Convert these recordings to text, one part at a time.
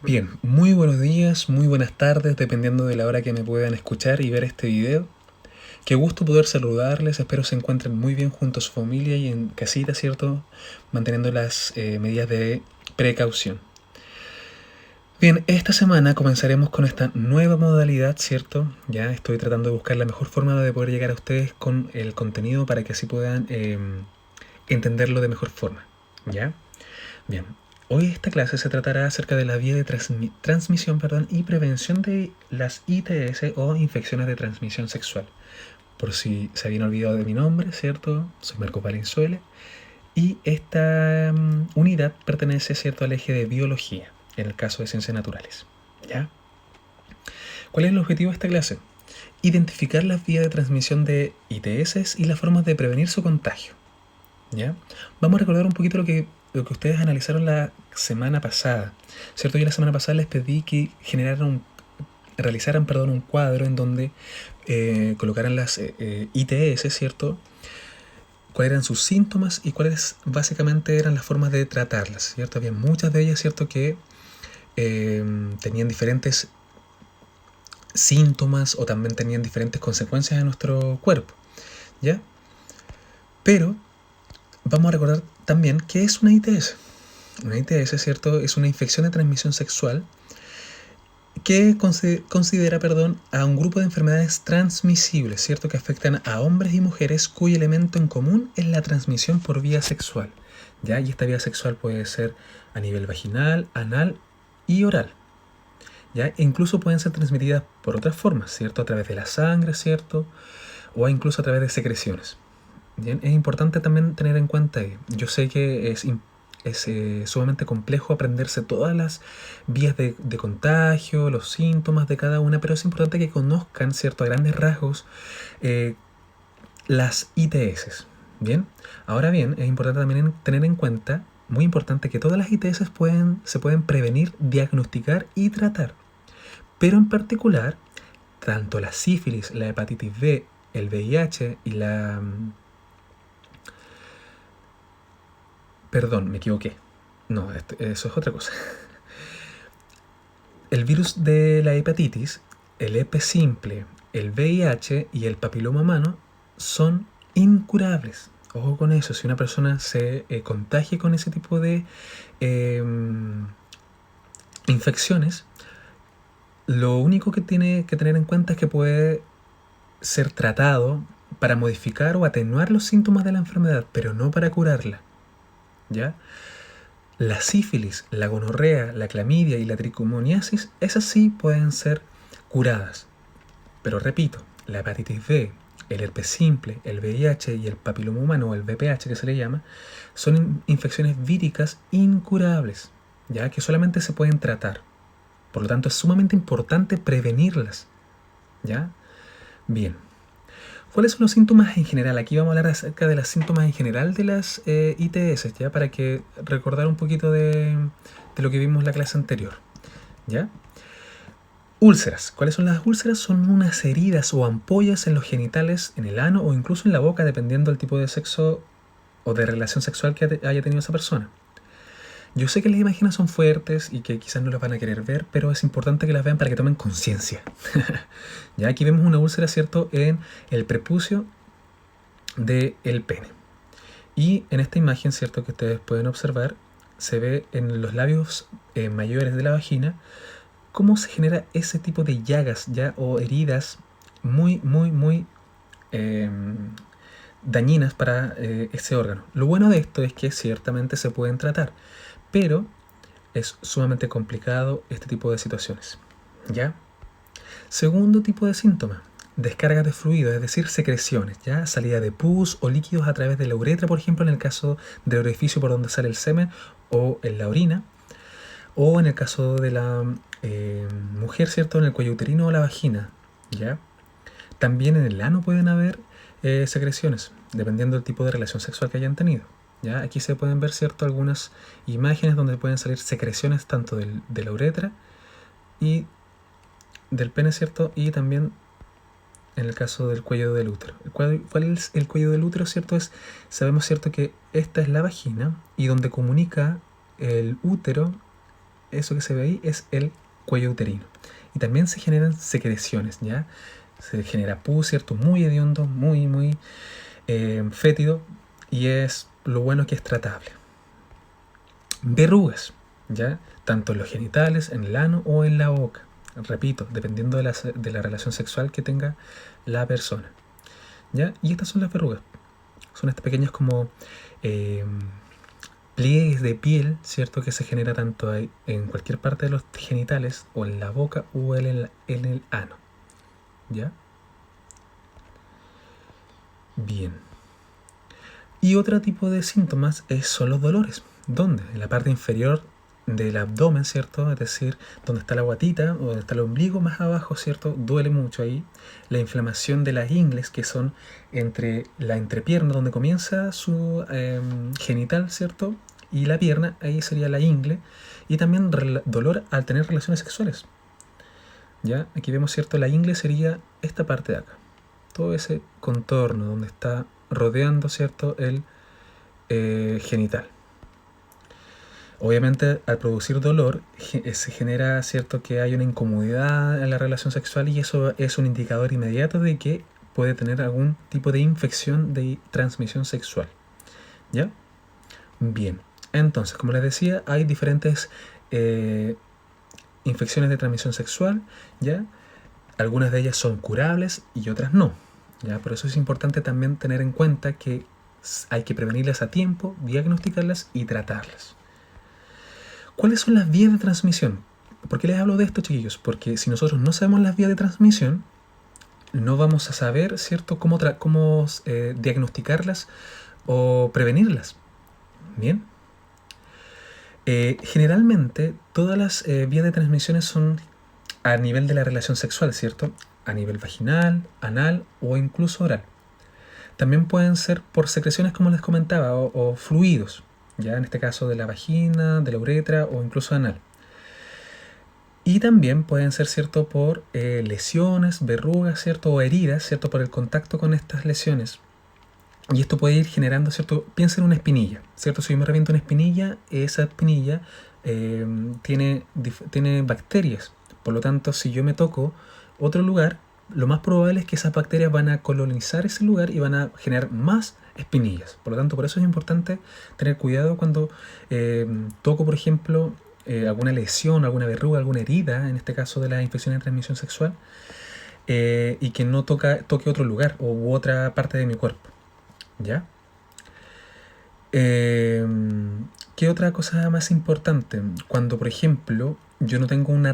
Bien, muy buenos días, muy buenas tardes, dependiendo de la hora que me puedan escuchar y ver este video. Qué gusto poder saludarles, espero se encuentren muy bien junto a su familia y en casita, ¿cierto? Manteniendo las medidas de precaución. Bien, esta semana comenzaremos con esta nueva modalidad, ¿cierto? Ya estoy tratando de buscar la mejor forma de poder llegar a ustedes con el contenido para que así puedan entenderlo de mejor forma, ¿ya? Bien, hoy esta clase se tratará acerca de la vía de transmisión y prevención de las ITS o infecciones de transmisión sexual. Por si se habían olvidado de mi nombre, ¿cierto? Soy Marco Valenzuela y esta unidad pertenece, ¿cierto?, al eje de biología, en el caso de ciencias naturales. ¿Ya? ¿Cuál es el objetivo de esta clase? Identificar las vías de transmisión de ITS y las formas de prevenir su contagio. ¿Ya? Vamos a recordar un poquito lo que ustedes analizaron la semana pasada, ¿cierto? Yo la semana pasada les pedí que realizaran un cuadro en donde colocaran las ITS, ¿cierto? Cuáles eran sus síntomas y cuáles básicamente eran las formas de tratarlas, ¿cierto? Había muchas de ellas, ¿cierto?, que tenían diferentes síntomas o también tenían diferentes consecuencias en nuestro cuerpo, ¿ya? Pero vamos a recordar también qué es una ITS. Una ITS, ¿cierto?, es una infección de transmisión sexual que considera, a un grupo de enfermedades transmisibles, ¿cierto?, que afectan a hombres y mujeres cuyo elemento en común es la transmisión por vía sexual, ¿ya? Y esta vía sexual puede ser a nivel vaginal, anal y oral, ¿ya? E incluso pueden ser transmitidas por otras formas, ¿cierto?, a través de la sangre, ¿cierto?, o incluso a través de secreciones. Bien, es importante también tener en cuenta, yo sé que es sumamente complejo aprenderse todas las vías de contagio, los síntomas de cada una, pero es importante que conozcan, ¿cierto?, a grandes rasgos, eh, las ITS. Bien, ahora bien, es importante también tener en cuenta, muy importante, que todas las ITS se pueden prevenir, diagnosticar y tratar. Pero en particular, tanto la sífilis, la hepatitis B, el VIH y Perdón, me equivoqué. No, eso es otra cosa. El virus de la hepatitis, el herpes simple, el VIH y el papiloma humano son incurables. Ojo con eso, si una persona se contagia con ese tipo de eh, infecciones, lo único que tiene que tener en cuenta es que puede ser tratado para modificar o atenuar los síntomas de la enfermedad, pero no para curarla, ¿ya? La sífilis, la gonorrea, la clamidia y la tricomoniasis, esas sí pueden ser curadas. Pero repito, la hepatitis B, el herpes simple, el VIH y el papiloma humano o el VPH que se le llama, son infecciones víricas incurables, ya que solamente se pueden tratar. Por lo tanto, es sumamente importante prevenirlas, ¿ya? Bien. ¿Cuáles son los síntomas en general? Aquí vamos a hablar acerca de los síntomas en general de las ITS, ¿ya? Para que recordar un poquito de lo que vimos en la clase anterior, ¿ya? Úlceras. ¿Cuáles son las úlceras? Son unas heridas o ampollas en los genitales, en el ano o incluso en la boca, dependiendo del tipo de sexo o de relación sexual que haya tenido esa persona. Yo sé que las imágenes son fuertes y que quizás no las van a querer ver, pero es importante que las vean para que tomen conciencia. Ya aquí vemos una úlcera, ¿cierto?, en el prepucio del pene. Y en esta imagen, ¿cierto?, que ustedes pueden observar, se ve en los labios mayores de la vagina cómo se genera ese tipo de llagas, ya, o heridas muy eh, dañinas para ese órgano. Lo bueno de esto es que ciertamente se pueden tratar, pero es sumamente complicado este tipo de situaciones, ¿ya? Segundo tipo de síntoma, descargas de fluido, es decir, secreciones, ¿ya? Salida de pus o líquidos a través de la uretra, por ejemplo, en el caso del orificio por donde sale el semen o en la orina, o en el caso de la mujer, ¿cierto?, en el cuello uterino o la vagina, ¿ya? También en el ano pueden haber secreciones, dependiendo del tipo de relación sexual que hayan tenido. ¿Ya? Aquí se pueden ver, ¿cierto?, algunas imágenes donde pueden salir secreciones tanto de la uretra y del pene, ¿cierto? Y también en el caso del cuello del útero. ¿Cuál es el cuello del útero, ¿cierto? Sabemos, ¿cierto?, que esta es la vagina y donde comunica el útero eso que se ve ahí es el cuello uterino. Y también se generan secreciones, ¿ya? Se genera pus, ¿cierto? Muy hediondo, muy fétido, y es lo bueno que es tratable. Verrugas, ¿ya? Tanto en los genitales, en el ano o en la boca. Repito, dependiendo de la relación sexual que tenga la persona, ¿ya? Y estas son las verrugas. Son estas pequeñas como pliegues de piel, ¿cierto? Que se genera tanto en cualquier parte de los genitales, o en la boca, o en el ano, ¿ya? Bien. Y otro tipo de síntomas son los dolores. ¿Dónde? En la parte inferior del abdomen, ¿cierto? Es decir, donde está la guatita o donde está el ombligo, más abajo, ¿cierto? Duele mucho ahí. La inflamación de las ingles, que son entre la entrepierna, donde comienza su genital, ¿cierto? Y la pierna, ahí sería la ingle. Y también dolor al tener relaciones sexuales. ¿Ya? Aquí vemos, ¿cierto? La ingle sería esta parte de acá. Todo ese contorno donde está rodeando, ¿cierto?, el genital. Obviamente, al producir dolor, se genera, ¿cierto?, que hay una incomodidad en la relación sexual, y eso es un indicador inmediato de que puede tener algún tipo de infección de transmisión sexual. ¿Ya? Bien. Entonces, como les decía, hay diferentes infecciones de transmisión sexual, ¿ya? Algunas de ellas son curables y otras no, ¿ya? Por eso es importante también tener en cuenta que hay que prevenirlas a tiempo, diagnosticarlas y tratarlas. ¿Cuáles son las vías de transmisión? ¿Por qué les hablo de esto, chiquillos? Porque si nosotros no sabemos las vías de transmisión, no vamos a saber, ¿cierto?, cómo diagnosticarlas o prevenirlas. Bien. Generalmente, todas las vías de transmisión son a nivel de la relación sexual, ¿cierto? A nivel vaginal, anal o incluso oral. También pueden ser por secreciones, como les comentaba, o fluidos, ya en este caso de la vagina, de la uretra o incluso anal. Y también pueden ser, ¿cierto?, por lesiones, verrugas, ¿cierto?, o heridas, ¿cierto?, por el contacto con estas lesiones. Y esto puede ir generando, ¿cierto? Piensa en una espinilla, ¿cierto? Si yo me reviento una espinilla, esa espinilla tiene bacterias. Por lo tanto, si yo me toco otro lugar, lo más probable es que esas bacterias van a colonizar ese lugar y van a generar más espinillas. Por lo tanto, por eso es importante tener cuidado cuando toco, por ejemplo, alguna lesión, alguna verruga, alguna herida, en este caso de la infección de transmisión sexual, y que no toque otro lugar u otra parte de mi cuerpo. ¿Ya? ¿Qué otra cosa más importante? Cuando, por ejemplo, yo no tengo una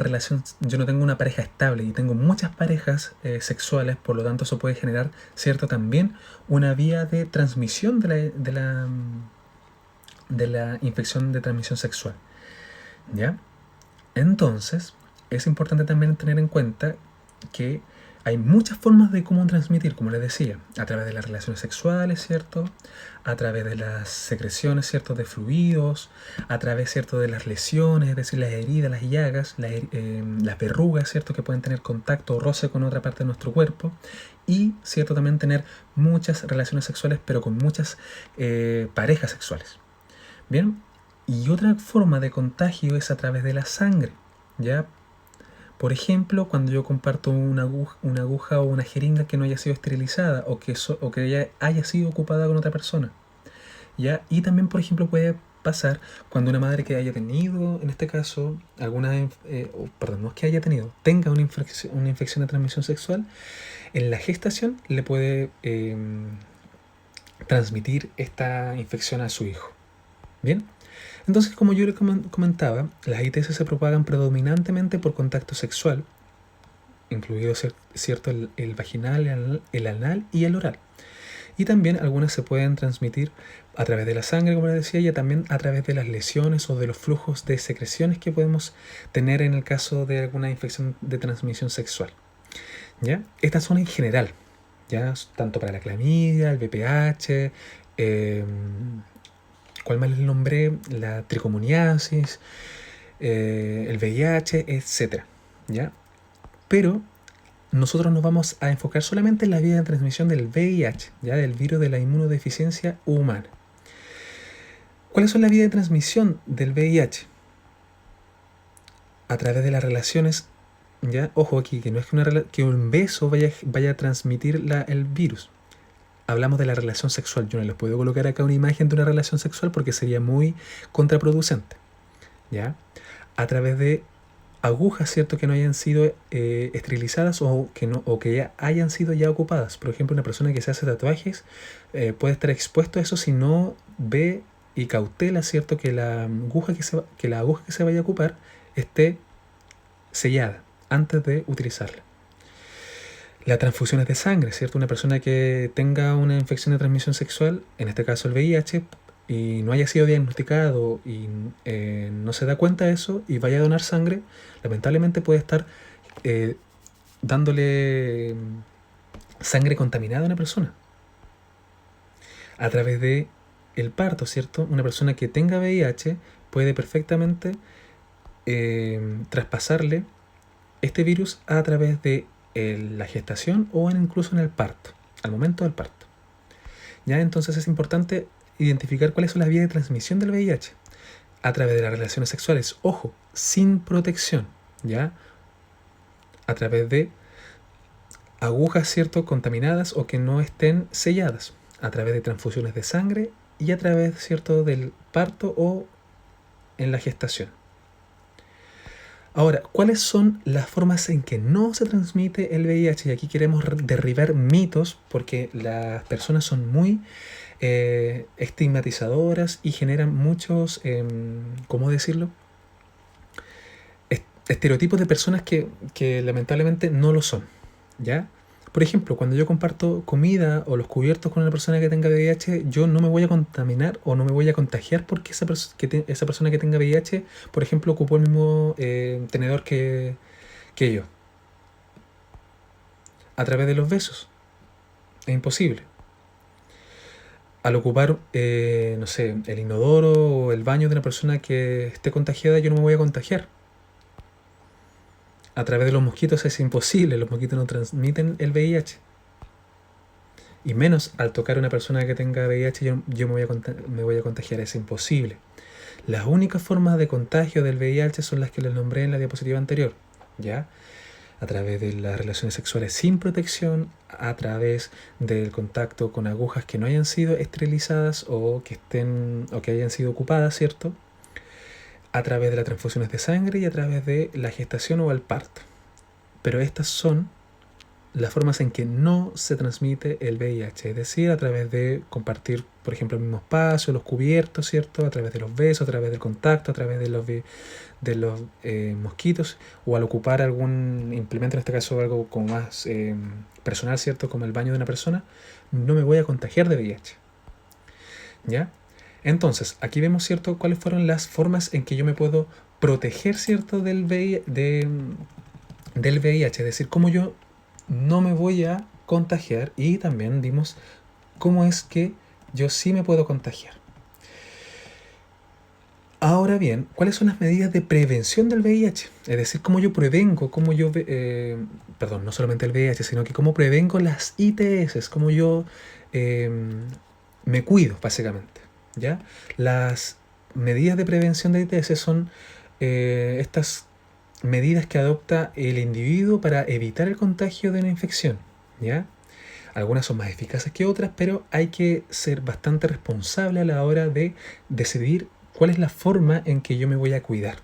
pareja estable y tengo muchas parejas sexuales, por lo tanto eso puede generar, ¿cierto?, también una vía de transmisión de la infección de transmisión sexual. ¿Ya? Entonces, es importante también tener en cuenta que hay muchas formas de cómo transmitir, como les decía, a través de las relaciones sexuales, ¿cierto? A través de las secreciones, ¿cierto?, de fluidos, a través, ¿cierto?, de las lesiones, es decir, las heridas, las llagas, las verrugas, ¿cierto?, que pueden tener contacto o roce con otra parte de nuestro cuerpo, y, ¿cierto?, también tener muchas relaciones sexuales, pero con muchas parejas sexuales. Bien, y otra forma de contagio es a través de la sangre, ¿ya? Por ejemplo, cuando yo comparto una aguja o una jeringa que no haya sido esterilizada o que ya haya sido ocupada con otra persona, ¿ya? Y también, por ejemplo, puede pasar cuando una madre que haya tenido, en este caso, no es que haya tenido, tenga una infección de transmisión sexual, en la gestación le puede transmitir esta infección a su hijo. ¿Bien? Entonces, como yo les comentaba, las ITS se propagan predominantemente por contacto sexual, incluido, ¿cierto?, el vaginal, el anal y el oral. Y también algunas se pueden transmitir a través de la sangre, como les decía, y también a través de las lesiones o de los flujos de secreciones que podemos tener en el caso de alguna infección de transmisión sexual. ¿Ya? Estas son en general, ¿ya? Tanto para la clamidia, el VPH, ¿cuál más les nombré? La tricomoniasis, el VIH, etc. ¿Ya? Pero nosotros nos vamos a enfocar solamente en la vía de transmisión del VIH, ¿ya?, del virus de la inmunodeficiencia humana. ¿Cuáles son las vías de transmisión del VIH? a través de las relaciones, ya, ojo aquí, que no es que un beso vaya a transmitir el virus. Hablamos de la relación sexual. Yo no les puedo colocar acá una imagen de una relación sexual porque sería muy contraproducente, ¿ya? A través de agujas, ¿cierto? Que no hayan sido esterilizadas o que, no, o que ya hayan sido ya ocupadas. Por ejemplo, una persona que se hace tatuajes puede estar expuesto a eso si no ve y cautela, ¿cierto? Que la aguja que se vaya a ocupar esté sellada antes de utilizarla. Las transfusiones de sangre, ¿cierto? Una persona que tenga una infección de transmisión sexual, en este caso el VIH, y no haya sido diagnosticado y no se da cuenta de eso y vaya a donar sangre, lamentablemente puede estar eh, dándole sangre contaminada a una persona. A través de el parto, ¿cierto? Una persona que tenga VIH puede perfectamente traspasarle este virus a través de la gestación o incluso en el parto, al momento del parto. ¿Ya? Entonces es importante identificar cuáles son las vías de transmisión del VIH a través de las relaciones sexuales. Ojo, sin protección, ¿ya? A través de agujas, ¿cierto?, contaminadas o que no estén selladas, a través de transfusiones de sangre y a través, ¿cierto?, del parto o en la gestación. Ahora, ¿cuáles son las formas en que no se transmite el VIH? Y aquí queremos derribar mitos porque las personas son muy estigmatizadoras y generan muchos, ¿cómo decirlo? Estereotipos de personas que lamentablemente no lo son, ¿ya? Por ejemplo, cuando yo comparto comida o los cubiertos con una persona que tenga VIH, yo no me voy a contaminar o no me voy a contagiar porque esa persona que tenga VIH, por ejemplo, ocupó el mismo tenedor que yo. A través de los besos. Es imposible. Al ocupar, no sé, el inodoro o el baño de una persona que esté contagiada, yo no me voy a contagiar. A través de los mosquitos es imposible, los mosquitos no transmiten el VIH. Y menos al tocar a una persona que tenga VIH, yo me voy a contagiar, es imposible. Las únicas formas de contagio del VIH son las que les nombré en la diapositiva anterior, ¿ya? A través de las relaciones sexuales sin protección, a través del contacto con agujas que no hayan sido esterilizadas o que hayan sido ocupadas, ¿cierto? A través de las transfusiones de sangre y a través de la gestación o el parto. Pero estas son las formas en que no se transmite el VIH, es decir, a través de compartir, por ejemplo, el mismo espacio, los cubiertos, ¿cierto? A través de los besos, a través del contacto, a través de los mosquitos, o al ocupar algún implemento, en este caso algo como más personal, ¿cierto? Como el baño de una persona, no me voy a contagiar de VIH, ¿ya? Entonces, aquí vemos, ¿cierto?, cuáles fueron las formas en que yo me puedo proteger, ¿cierto?, del VIH, es decir, cómo yo no me voy a contagiar, y también vimos cómo es que yo sí me puedo contagiar. Ahora bien, ¿cuáles son las medidas de prevención del VIH? Es decir, cómo yo prevengo, perdón, no solamente el VIH, sino que cómo prevengo las ITS, cómo yo me cuido, básicamente, ¿ya? Las medidas de prevención de ITS son estas medidas que adopta el individuo para evitar el contagio de una infección, ¿ya? Algunas son más eficaces que otras, pero hay que ser bastante responsable a la hora de decidir cuál es la forma en que yo me voy a cuidar.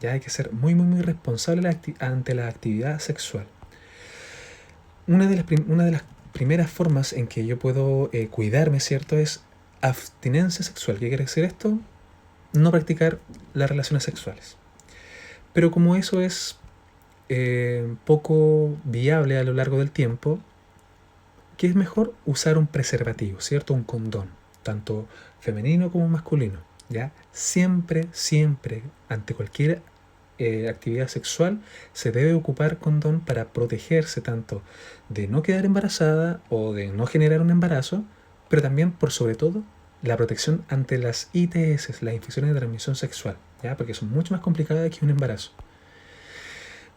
Ya hay que ser muy, muy, muy responsable ante la actividad sexual. Una de las primeras formas en que yo puedo cuidarme, ¿cierto?, es abstinencia sexual. ¿Qué quiere decir esto? No practicar las relaciones sexuales. Pero como eso es poco viable a lo largo del tiempo, ¿qué es mejor? Usar un preservativo, ¿cierto? Un condón, tanto femenino como masculino, ¿ya? Siempre, siempre, ante cualquier actividad sexual, se debe ocupar condón para protegerse tanto de no quedar embarazada o de no generar un embarazo, pero también, por sobre todo, la protección ante las ITS, las infecciones de transmisión sexual, ¿ya? Porque son mucho más complicadas que un embarazo.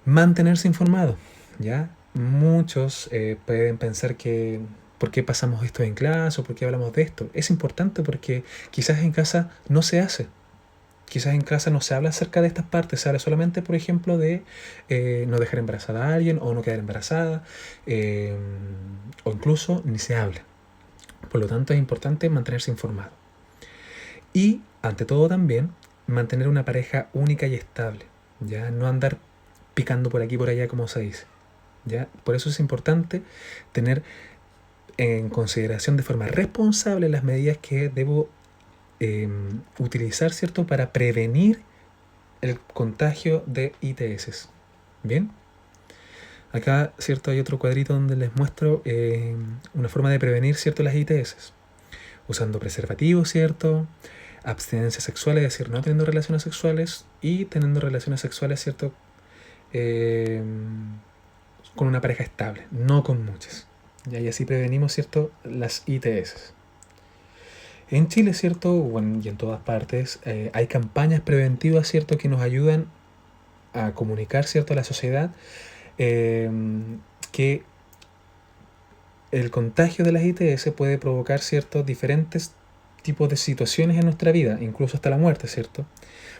Mantenerse informado, ¿ya? Muchos pueden pensar que ¿por qué pasamos esto en clase o por qué hablamos de esto? Es importante porque quizás en casa no se hace. quizás en casa no se habla acerca de estas partes, se habla solamente, por ejemplo, de no dejar embarazada a alguien o no quedar embarazada, eh, o incluso ni se habla. Por lo tanto, es importante mantenerse informado. Y, ante todo también, mantener una pareja única y estable, ¿ya? No andar picando por aquí y por allá, como se dice, ¿ya? Por eso es importante tener en consideración de forma responsable las medidas que debo utilizar, ¿cierto?, para prevenir el contagio de ITS. Bien, acá, ¿cierto?, hay otro cuadrito donde les muestro una forma de prevenir, ¿cierto?, las ITS. Usando preservativos, ¿cierto? Abstinencia sexual, es decir, no teniendo relaciones sexuales y teniendo relaciones sexuales, ¿cierto? Eh, con una pareja estable, no con muchas. Y así prevenimos, ¿cierto?, las ITS. En Chile, ¿cierto? Bueno, y en todas partes, hay campañas preventivas, ¿cierto?, que nos ayudan a comunicar, ¿cierto?, a la sociedad eh, que el contagio de las ITS puede provocar ciertos diferentes tipos de situaciones en nuestra vida, incluso hasta la muerte, ¿cierto?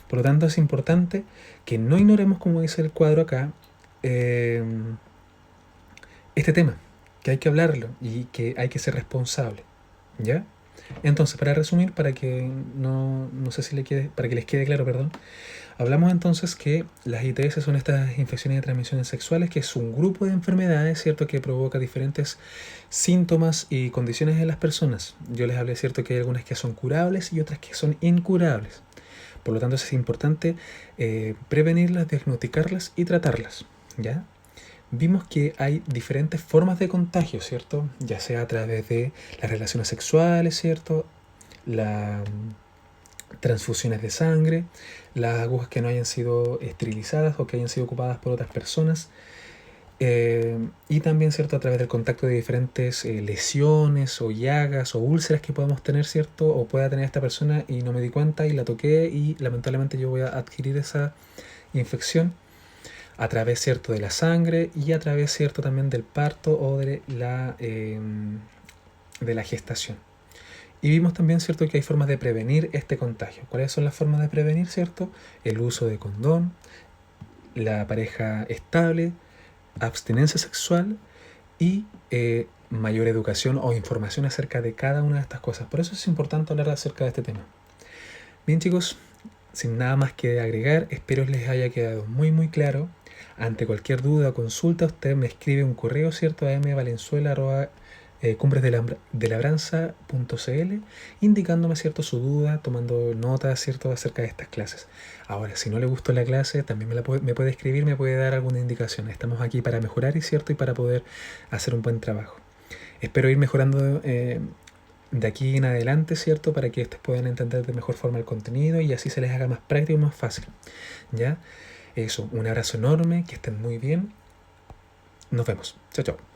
Por lo tanto, es importante que no ignoremos, como dice el cuadro acá, eh, este tema, que hay que hablarlo y que hay que ser responsable, ¿ya? Entonces, para resumir, para que no sé si para que les quede claro, perdón, hablamos entonces que las ITS son estas infecciones de transmisiones sexuales, que es un grupo de enfermedades, ¿cierto?, que provoca diferentes síntomas y condiciones en las personas. Yo les hablé, ¿cierto?, que hay algunas que son curables y otras que son incurables. Por lo tanto, es importante prevenirlas, diagnosticarlas y tratarlas, ¿ya? Vimos que hay diferentes formas de contagio, ¿cierto? Ya sea a través de las relaciones sexuales, ¿cierto? Las transfusiones de sangre, las agujas que no hayan sido esterilizadas o que hayan sido ocupadas por otras personas, y también, ¿cierto?, a través del contacto de diferentes lesiones o llagas o úlceras que podamos tener, ¿cierto?, o pueda tener esta persona y no me di cuenta y la toqué y lamentablemente yo voy a adquirir esa infección a través, ¿cierto?, de la sangre y a través, ¿cierto?, también del parto o de la gestación. Y vimos también, ¿cierto?, que hay formas de prevenir este contagio. ¿Cuáles son las formas de prevenir, ¿cierto? El uso de condón, la pareja estable, abstinencia sexual y mayor educación o información acerca de cada una de estas cosas. Por eso es importante hablar acerca de este tema. Bien, chicos, sin nada más que agregar, espero les haya quedado muy muy claro. Ante cualquier duda o consulta, usted me escribe un correo, ¿cierto?, a cumbresdelabranza.cl, indicándome, ¿cierto?, su duda, tomando notas, ¿cierto?, acerca de estas clases. Ahora, si no le gustó la clase, también me puede escribir, me puede dar alguna indicación. Estamos aquí para mejorar, ¿cierto?, y para poder hacer un buen trabajo. Espero ir mejorando de aquí en adelante, ¿cierto?, para que ustedes puedan entender de mejor forma el contenido y así se les haga más práctico y más fácil, ¿ya? Eso, un abrazo enorme, que estén muy bien. Nos vemos. Chao, chao.